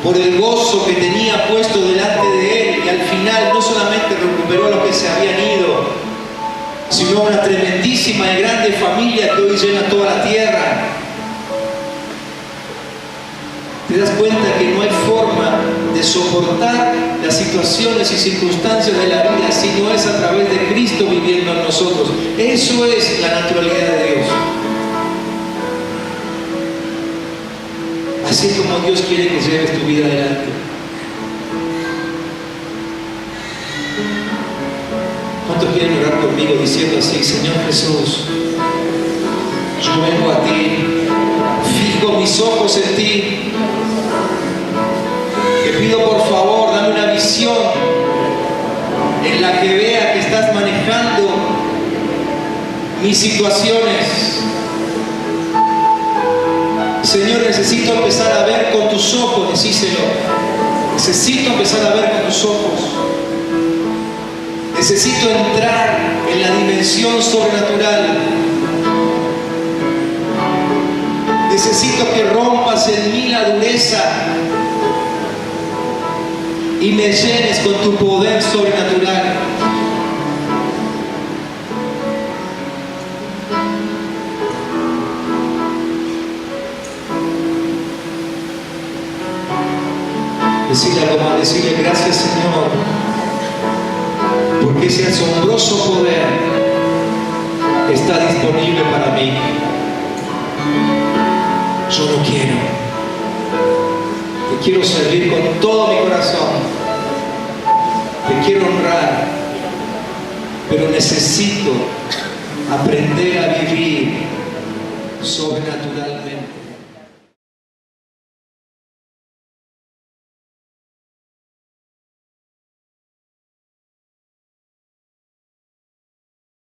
por el gozo que tenía puesto delante de Él, y al final no solamente recuperó a los que se habían ido, sino una tremendísima y grande familia que hoy llena toda la tierra. Te das cuenta que no hay forma de soportar las situaciones y circunstancias de la vida si no es a través de Cristo viviendo en nosotros. Eso es la naturalidad de Dios. Así es como Dios quiere que lleves tu vida adelante. ¿Cuántos quieren orar conmigo diciendo así: Señor Jesús, yo vengo a ti, fijo mis ojos en ti, te pido por favor, dame una visión en la que vea que estás manejando mis situaciones. Señor, necesito empezar a ver con tus ojos, decíselo. Necesito empezar a ver con tus ojos. Necesito entrar en la dimensión sobrenatural. Necesito que rompas en mí la dureza y me llenes con tu poder sobrenatural. Decirle gracias, Señor, porque ese asombroso poder está disponible para mí. Yo lo quiero. Te quiero servir con todo mi corazón. Te quiero honrar, pero necesito aprender a vivir sobrenaturalmente.